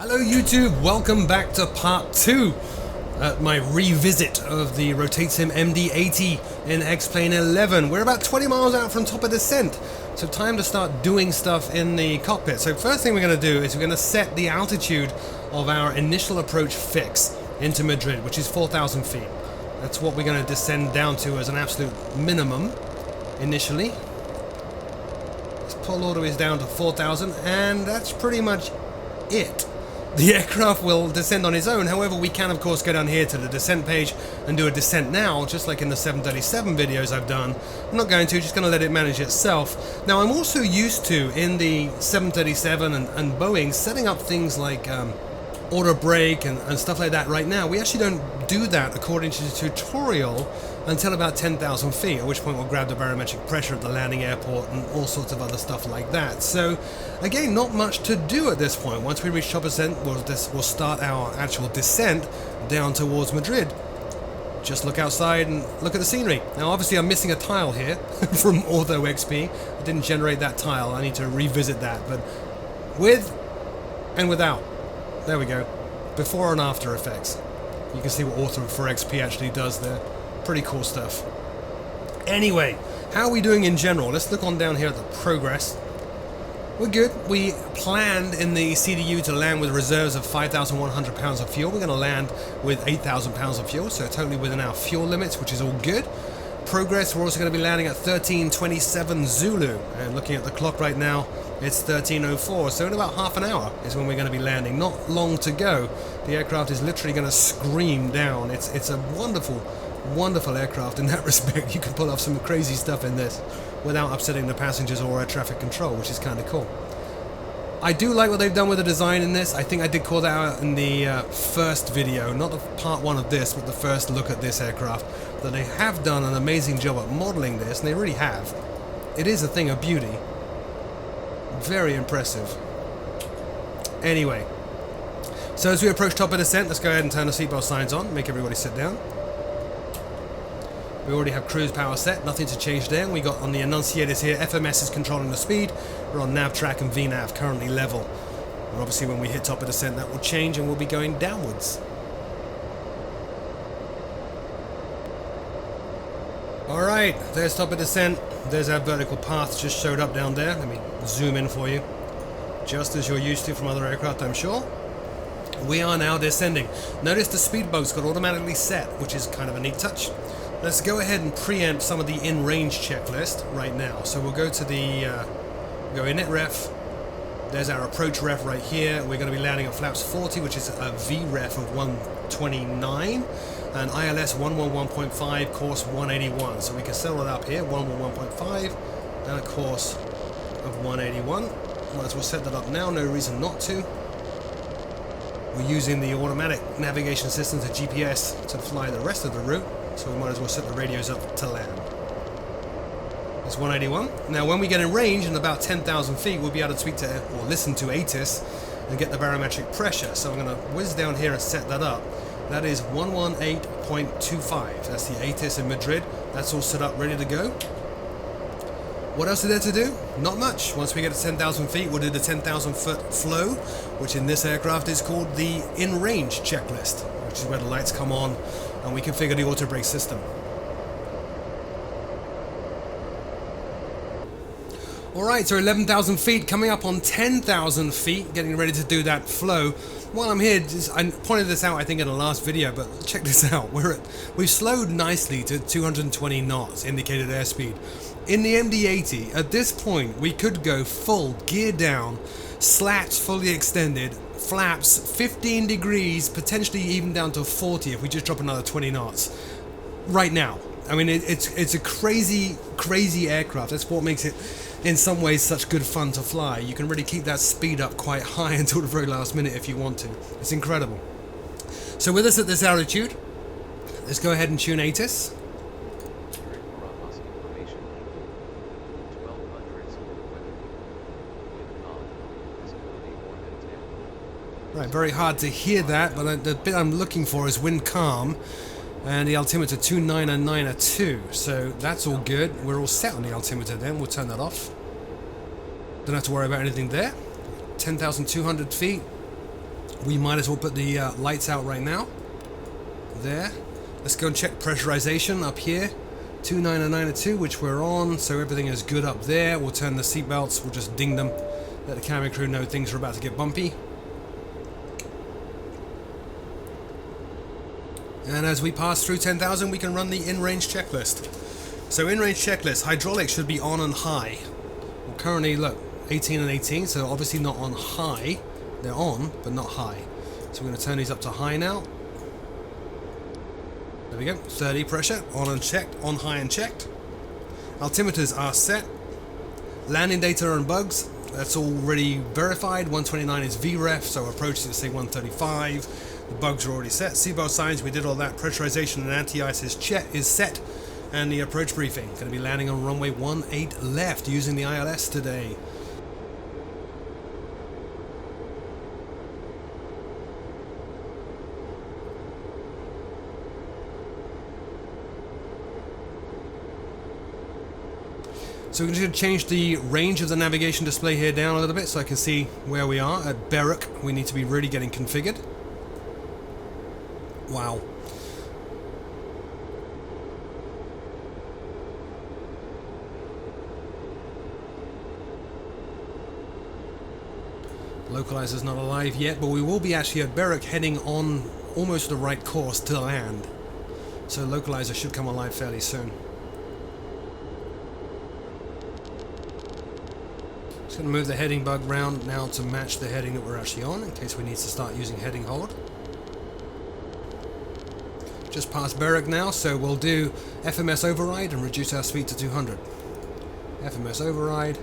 Hello YouTube, welcome back to part 2 my revisit of the RotateSim MD-80 in X-Plane 11. We're about 20 miles out from top of descent, so time to start doing stuff in the cockpit. So first thing we're going to do is we're going to set the altitude of our initial approach fix into Madrid, which is 4,000 feet. That's what we're going to descend down to as an absolute minimum initially. Let's pull all the way down to 4,000, and that's pretty much it. The aircraft will descend on its own. However, we can of course go down here to the descent page and do a descent now, just like in the 737 videos I've done. I'm not going to, just going to let it manage itself. Now I'm also used to, in the 737 and Boeing, setting up things like auto brake and stuff like that. Right now we actually don't do that according to the tutorial until about 10,000 feet, at which point we'll grab the barometric pressure at the landing airport and all sorts of other stuff like that. So again, not much to do at this point. Once we reach top descent, we'll start our actual descent down towards Madrid. Just look outside and look at the scenery. Now obviously I'm missing a tile here from Auto XP. I didn't generate that tile, I need to revisit that. But with and without, there we go, before and after effects. You can see what Auto for XP actually does there. Pretty cool stuff. Anyway, how are we doing in general? Let's look on down here at the progress. We're good. We planned in the CDU to land with reserves of 5,100 pounds of fuel. We're going to land with 8,000 pounds of fuel, so totally within our fuel limits, which is all good. Progress, we're also going to be landing at 13:27 Zulu, and looking at the clock right now, it's 13:04, so in about half an hour is when we're going to be landing. Not long to go. The aircraft is literally going to scream down. It's a wonderful aircraft in that respect. You can pull off some crazy stuff in this without upsetting the passengers or air traffic control, which is kind of cool. I do like what they've done with the design in this. I think I did call that out in the first video, not the part 1 of this, but the first look at this aircraft, that they have done an amazing job at modeling this, and they really have. It is a thing of beauty. Very impressive. Anyway, so as we approach top of descent, let's go ahead and turn the seatbelt signs on, make everybody sit down. We already have cruise power set, nothing to change there. We got on the annunciators here, FMS is controlling the speed. We're on nav track and VNAV currently level. And obviously when we hit top of descent that will change and we'll be going downwards. Alright, there's top of descent. There's our vertical path just showed up down there. Let me zoom in for you. Just as you're used to from other aircraft, I'm sure. We are now descending. Notice the speedboat's got automatically set, which is kind of a neat touch. Let's go ahead and preempt some of the in-range checklist right now. So we'll go to the go init ref. There's our approach ref right here. We're going to be landing at flaps 40, which is a VREF of 129, and ILS 111.5, course 181. So we can settle it up here, 111.5, and a course of 181. Might as well set that up now, no reason not to. We're using the automatic navigation system to GPS to fly the rest of the route, so we might as well set the radios up to land. It's 181. Now when we get in range in about 10,000 feet, we'll be able to tweak to or listen to ATIS and get the barometric pressure. So I'm going to whiz down here and set that up. That is 118.25. That's the ATIS in Madrid. That's all set up, ready to go. What else is there to do? Not much. Once we get to 10,000 feet, we'll do the 10,000 foot flow, which in this aircraft is called the in-range checklist, which is where the lights come on and we configure the auto brake system. Alright, so 11,000 feet, coming up on 10,000 feet, getting ready to do that flow. While I'm here, I pointed this out I think in the last video, but check this out. We've slowed nicely to 220 knots, indicated airspeed. In the MD-80, at this point, we could go full gear down, slats fully extended, flaps 15 degrees, potentially even down to 40 if we just drop another 20 knots. Right now. I mean, it's a crazy aircraft. That's what makes it, in some ways, such good fun to fly. You can really keep that speed up quite high until the very last minute if you want to. It's incredible. So with us at this altitude, let's go ahead and tune ATIS. Right, very hard to hear that, but the bit I'm looking for is wind calm, and the altimeter 2992, so that's all good. We're all set on the altimeter then, we'll turn that off. Don't have to worry about anything there. 10,200 feet. we might as well put the lights out right now. There. Let's go and check pressurization up here. 29902, which we're on, so everything is good up there. We'll turn the seatbelts, we'll just ding them. Let the cabin crew know things are about to get bumpy. And as we pass through 10,000, we can run the in-range checklist. So in-range checklist, hydraulics should be on and high. Well, currently, look, 18 and 18, so obviously not on high. They're on, but not high. So we're going to turn these up to high now. There we go, 30 pressure, on and checked, on high and checked. Altimeters are set. Landing data and bugs, that's already verified. 129 is VREF, so approach is say 135. The bugs are already set. Seatbelt signs, we did all that. Pressurization and anti-ice is set. And the approach briefing, going to be landing on runway 18 left using the ILS today. So we're going to change the range of the navigation display here down a little bit so I can see where we are. At Berwick, we need to be really getting configured. Wow. Localizer's not alive yet, but we will be actually at Berwick heading on almost the right course to land. So localizer should come alive fairly soon. Just going to move the heading bug round now to match the heading that we're actually on, in case we need to start using heading hold. Just past Berwick now, so we'll do FMS override and reduce our speed to 200. FMS override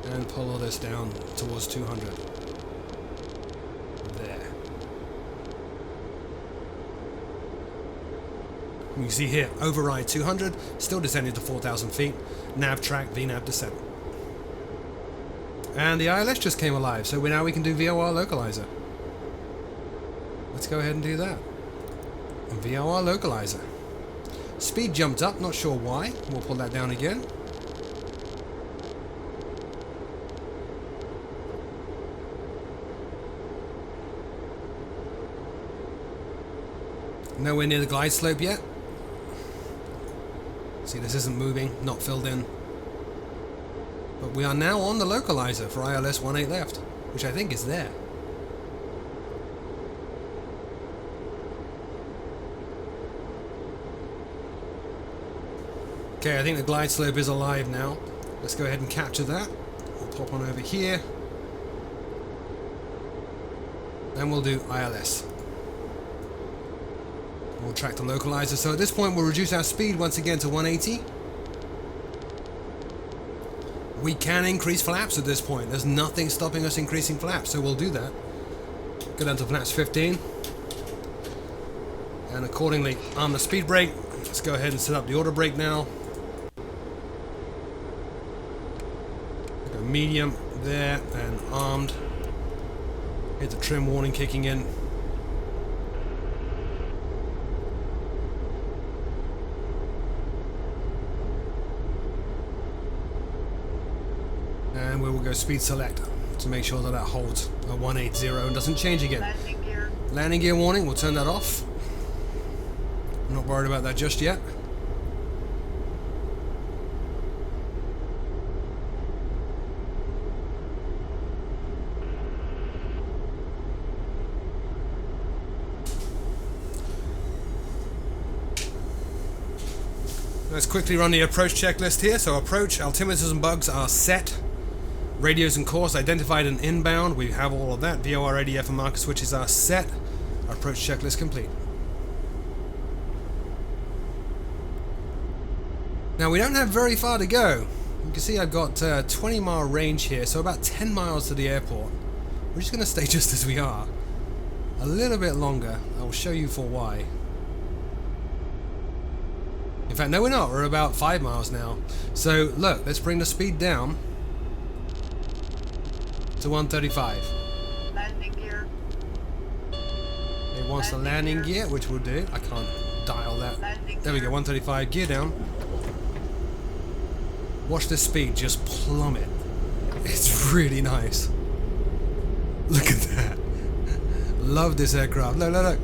and pull all this down towards 200. There. You can see here, override 200, still descending to 4,000 feet. Nav track, VNAV descent. And the ILS just came alive, so now we can do VOR localizer. Let's go ahead and do that. VOR localizer. Speed jumped up, not sure why. We'll pull that down again. Nowhere near the glide slope yet. See, this isn't moving, not filled in. But we are now on the localizer for ILS 18 left, which I think is there. Okay, I think the glide slope is alive now. Let's go ahead and capture that. We'll pop on over here. And we'll do ILS. We'll track the localizer. So at this point we'll reduce our speed once again to 180. We can increase flaps at this point. There's nothing stopping us increasing flaps, so we'll do that. Go down to flaps 15. And accordingly arm the speed brake. Let's go ahead and set up the auto brake now. Go medium there and armed. Hit the trim warning kicking in. And we will go speed select to make sure that that holds at 180 and doesn't change again. Landing gear warning, we'll turn that off. I'm not worried about that just yet. Let's quickly run the approach checklist here. So approach, altimeters and bugs are set. Radios and course identified and inbound. We have all of that. VOR, ADF and marker switches are set. Our approach checklist complete. Now we don't have very far to go. You can see I've got 20-mile range here, so about 10 miles to the airport. We're just going to stay just as we are. A little bit longer. I will show you for why. In fact, no we're not. We're about 5 miles now. So look, let's bring the speed down to 135. Landing gear. It wants the landing gear, which we'll do. I can't dial that. There we go, 135, gear down. Watch this speed just plummet. It's really nice. Look at that. Love this aircraft. Look, look, look.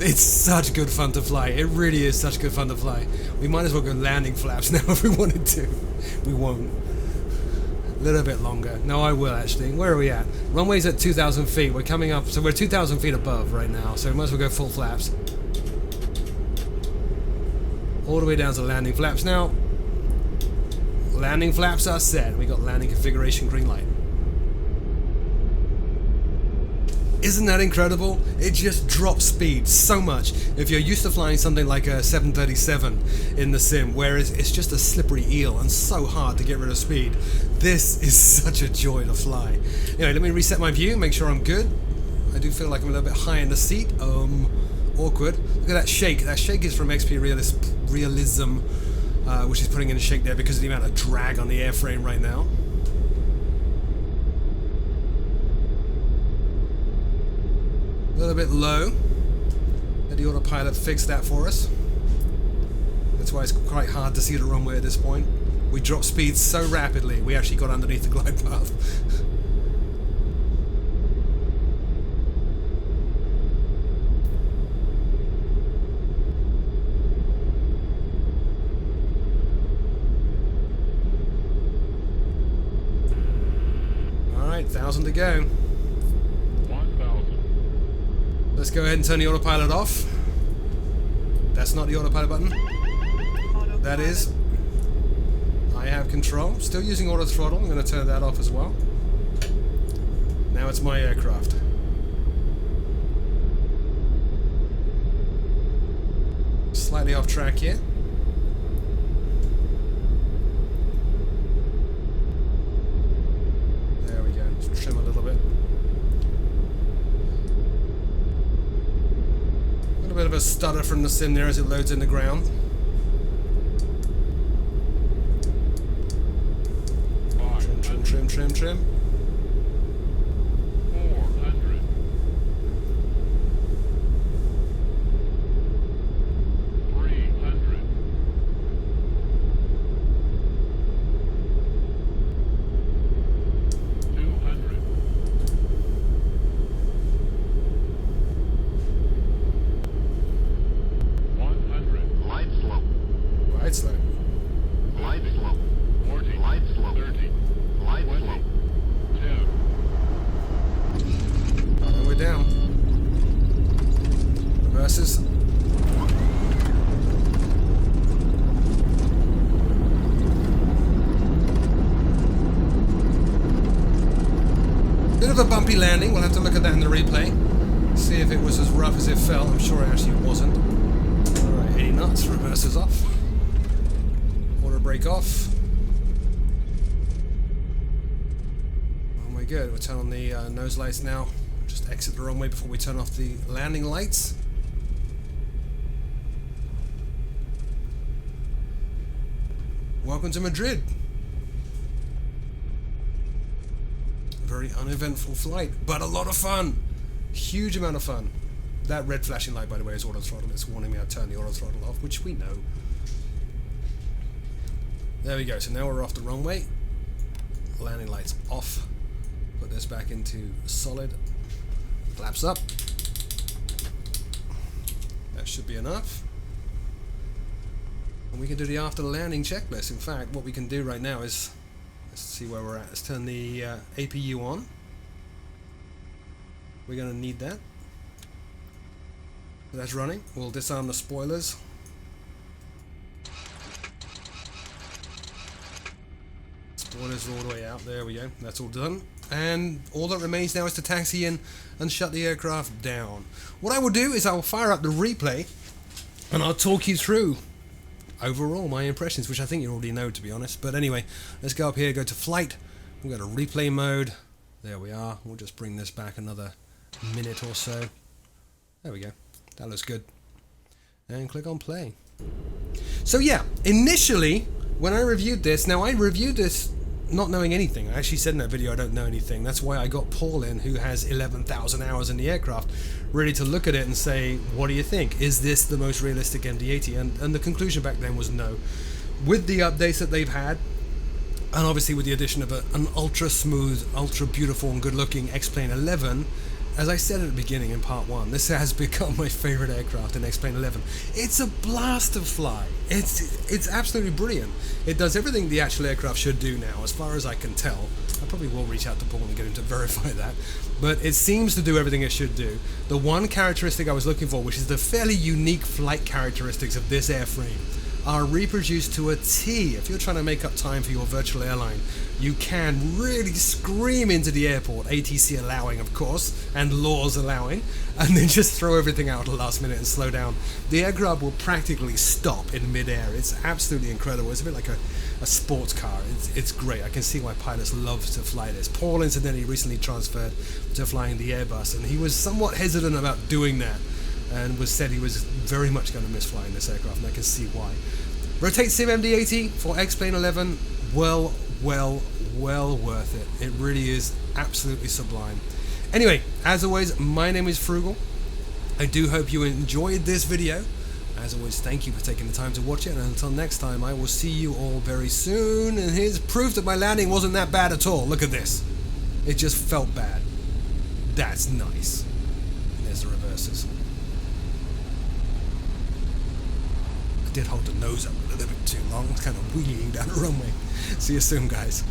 It's such good fun to fly. It really is such good fun to fly. We might as well go landing flaps now if we wanted to. We won't. A little bit longer. No, I will actually. Where are we at? Runway's at 2,000 feet. We're coming up, so we're 2,000 feet above right now. So we might as well go full flaps. All the way down to landing flaps now. Landing flaps are set. We got landing configuration green light. Isn't that incredible? It just drops speed so much. If you're used to flying something like a 737 in the sim, where it's just a slippery eel and so hard to get rid of speed, this is such a joy to fly. Anyway, let me reset my view, make sure I'm good. I do feel like I'm a little bit high in the seat. Awkward. Look at that shake. That shake is from XP Realism, which is putting in a shake there because of the amount of drag on the airframe right now. A little bit low. Let the autopilot fix that for us. That's why it's quite hard to see the runway at this point. We dropped speed so rapidly, we actually got underneath the glide path. Alright, 1,000 to go. Let's go ahead and turn the autopilot off. That's not the autopilot button. That is. I have control. Still using auto throttle. I'm going to turn that off as well. Now it's my aircraft. Slightly off track here. There we go. Let's trim a little bit. A bit of a stutter from the sim there as it loads in the ground. Trim, trim, trim, trim. 400. 300. 200. 100. Light slope. Right slope. Light slope. 40. Light slope. 30. Light 20. Slope. 10. And we're down. Reverses. Bit of a bumpy landing. We'll have to look at that in the replay. See if it was as rough as it felt. I'm sure it actually wasn't. Alright, 80 knots. Reverses off. Auto brake off. And we're good. We'll turn on the nose lights now. Just exit the runway before we turn off the landing lights. Welcome to Madrid. Very uneventful flight, but a lot of fun. Huge amount of fun. That red flashing light, by the way, is auto throttle. It's warning me I've turned the auto throttle off, which we know. There we go. So now we're off the runway. Landing lights off. Put this back into solid. Flaps up. That should be enough. And we can do the after landing checklist. In fact, what we can do right now is, let's see where we're at. Let's turn the APU on. We're going to need that. That's running. We'll disarm the spoilers. Spoilers are all the way out. There we go. That's all done. And all that remains now is to taxi in and shut the aircraft down. What I will do is I will fire up the replay and I'll talk you through overall my impressions, which I think you already know, to be honest. But anyway, let's go up here, go to flight. We've got a replay mode. There we are. We'll just bring this back another minute or so. There we go. That looks good. And click on play. So yeah, initially, when I reviewed this, now I reviewed this not knowing anything. I actually said in that video I don't know anything. That's why I got Paul in, who has 11,000 hours in the aircraft, ready to look at it and say, what do you think? Is this the most realistic MD-80? And the conclusion back then was no. With the updates that they've had, And obviously with the addition of an ultra smooth, ultra beautiful and good looking X-Plane 11, as I said at the beginning in part 1, this has become my favourite aircraft in X-Plane 11. It's a blast to fly. It's absolutely brilliant. It does everything the actual aircraft should do now, as far as I can tell. I probably will reach out to Paul and get him to verify that. But it seems to do everything it should do. The one characteristic I was looking for, which is the fairly unique flight characteristics of this airframe, are reproduced to a T. If you're trying to make up time for your virtual airline, you can really scream into the airport, ATC allowing of course, and laws allowing, and then just throw everything out at the last minute and slow down. The aircraft will practically stop in mid-air. It's absolutely incredible. It's a bit like a sports car. It's great. I can see why pilots love to fly this. Paul incidentally recently transferred to flying the Airbus, and he was somewhat hesitant about doing that, and said he was very much going to miss flying this aircraft, and I can see why. RotateSim MD-80 for X-Plane 11, well worth it. It really is absolutely sublime. Anyway, as always, my name is Froogle. I do hope you enjoyed this video. As always, thank you for taking the time to watch it, and until next time, I will see you all very soon. And here's proof that my landing wasn't that bad at all. Look at this. It just felt bad. That's nice. And there's the reverses. I did hold the nose up a little bit too long. It's kind of wheeling down the runway. See you soon, guys.